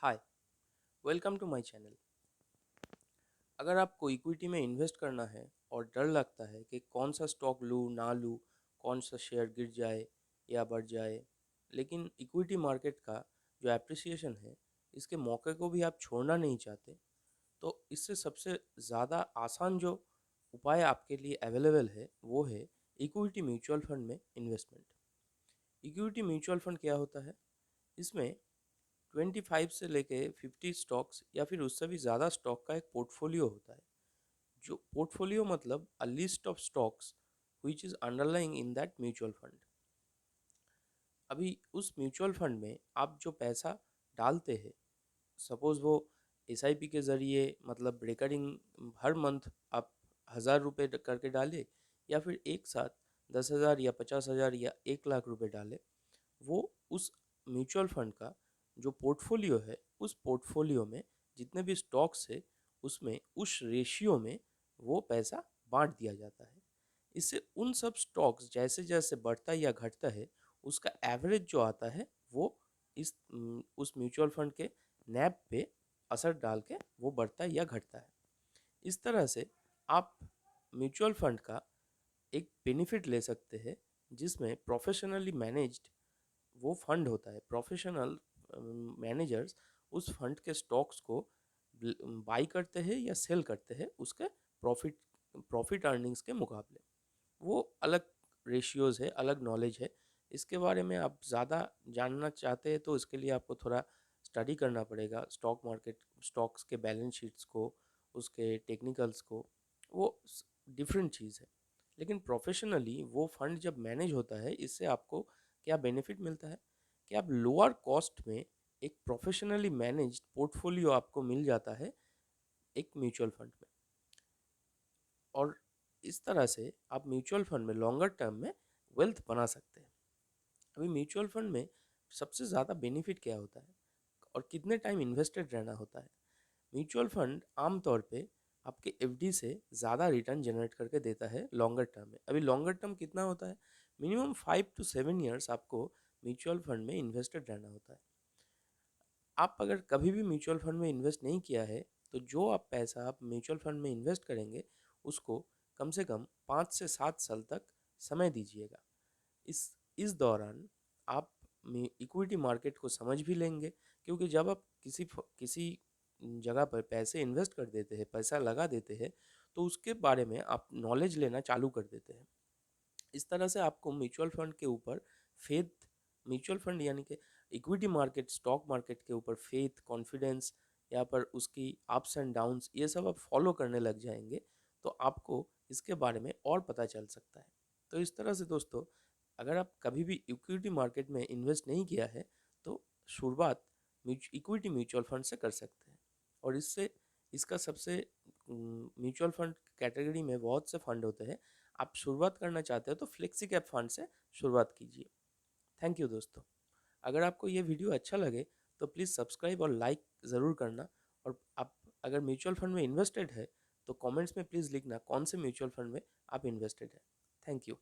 Hi, welcome to my channel. अगर आपको equity में इन्वेस्ट करना है और डर लगता है कि कौन सा स्टॉक लूँ ना लूँ, कौन सा शेयर गिर जाए या बढ़ जाए, लेकिन इक्विटी मार्केट का जो एप्रिसिएशन है, इसके मौके को भी आप छोड़ना नहीं चाहते, तो इससे सबसे ज़्यादा आसान जो उपाय आपके लिए अवेलेबल है वो है इक्विटी म्यूचुअल फंड में इन्वेस्टमेंट। इक्विटी म्यूचुअल फंड क्या होता है? इसमें 25 से लेके 50 स्टॉक्स या फिर उससे भी ज़्यादा स्टॉक का एक पोर्टफोलियो होता है। जो पोर्टफोलियो मतलब a list of stocks which is underlying in that mutual fund. अभी उस म्यूचुअल फंड में आप जो पैसा डालते हैं, सपोज वो एसआईपी के ज़रिए मतलब रिकरिंग हर मंथ आप 1,000 रुपये करके डालें या फिर एक साथ 10,000 या 50,000 या 1 लाख रुपए डालें, वो उस म्यूचुअल फंड का जो पोर्टफोलियो है उस पोर्टफोलियो में जितने भी स्टॉक्स है उसमें उस रेशियो में वो पैसा बांट दिया जाता है। इससे उन सब स्टॉक्स जैसे जैसे बढ़ता या घटता है उसका एवरेज जो आता है वो उस म्यूचुअल फंड के नैब पे असर डाल के वो बढ़ता या घटता है। इस तरह से आप म्यूचुअल फंड का एक बेनिफिट ले सकते हैं जिसमें प्रोफेशनली मैनेज्ड वो फंड होता है। प्रोफेशनल मैनेजर्स उस फंड के स्टॉक्स को बाई करते हैं या सेल करते हैं उसके प्रॉफिट प्रॉफिट अर्निंग्स के मुकाबले। वो अलग रेशियोज़ है, अलग नॉलेज है। इसके बारे में आप ज़्यादा जानना चाहते हैं तो इसके लिए आपको थोड़ा स्टडी करना पड़ेगा स्टॉक मार्केट, स्टॉक्स के बैलेंस शीट्स को, उसके टेक्निकल्स को। वो डिफरेंट चीज़ है। लेकिन प्रोफेशनली वो फंड जब मैनेज होता है इससे आपको क्या बेनिफिट मिलता है कि आप लोअर कॉस्ट में एक प्रोफेशनली मैनेज्ड पोर्टफोलियो आपको मिल जाता है एक म्यूचुअल फंड में। और इस तरह से आप म्यूचुअल फंड में लॉन्गर टर्म में वेल्थ बना सकते हैं। अभी म्यूचुअल फंड में सबसे ज़्यादा बेनिफिट क्या होता है और कितने टाइम इन्वेस्टेड रहना होता है? म्यूचुअल फंड आमतौर पे आपके एफडी से ज़्यादा रिटर्न जनरेट करके देता है लॉन्गर टर्म में। अभी लॉन्गर टर्म कितना होता है? मिनिमम 5 to 7 ईयर्स आपको म्यूचुअल फंड में इन्वेस्टेड रहना होता है। आप अगर कभी भी म्यूचुअल फंड में इन्वेस्ट नहीं किया है तो जो आप पैसा आप म्यूचुअल फंड में इन्वेस्ट करेंगे उसको कम से कम 5 से 7 साल तक समय दीजिएगा। इस दौरान आप इक्विटी मार्केट को समझ भी लेंगे, क्योंकि जब आप किसी जगह पर पैसे इन्वेस्ट कर देते हैं, पैसा लगा देते हैं, तो उसके बारे में आप नॉलेज लेना चालू कर देते हैं। इस तरह से आपको म्यूचुअल फंड के ऊपर फेथ, म्यूचुअल फंड यानी कि इक्विटी मार्केट, स्टॉक मार्केट के ऊपर फेथ, कॉन्फिडेंस, यहाँ पर उसकी अप्स एंड डाउन्स ये सब आप फॉलो करने लग जाएंगे तो आपको इसके बारे में और पता चल सकता है। तो इस तरह से दोस्तों, अगर आप कभी भी इक्विटी मार्केट में इन्वेस्ट नहीं किया है तो शुरुआत इक्विटी म्यूचुअल फंड से कर सकते हैं। और इससे इसका सबसे म्यूचुअल फंड कैटेगरी में बहुत से फंड होते हैं। आप शुरुआत करना चाहते हो तो फ्लेक्सी कैप फंड से शुरुआत कीजिए। थैंक यू दोस्तों। अगर आपको ये वीडियो अच्छा लगे तो प्लीज़ सब्सक्राइब और लाइक ज़रूर करना। और आप अगर म्यूचुअल फंड में इन्वेस्टेड है तो कमेंट्स में प्लीज़ लिखना कौन से म्यूचुअल फंड में आप इन्वेस्टेड है। Thank you.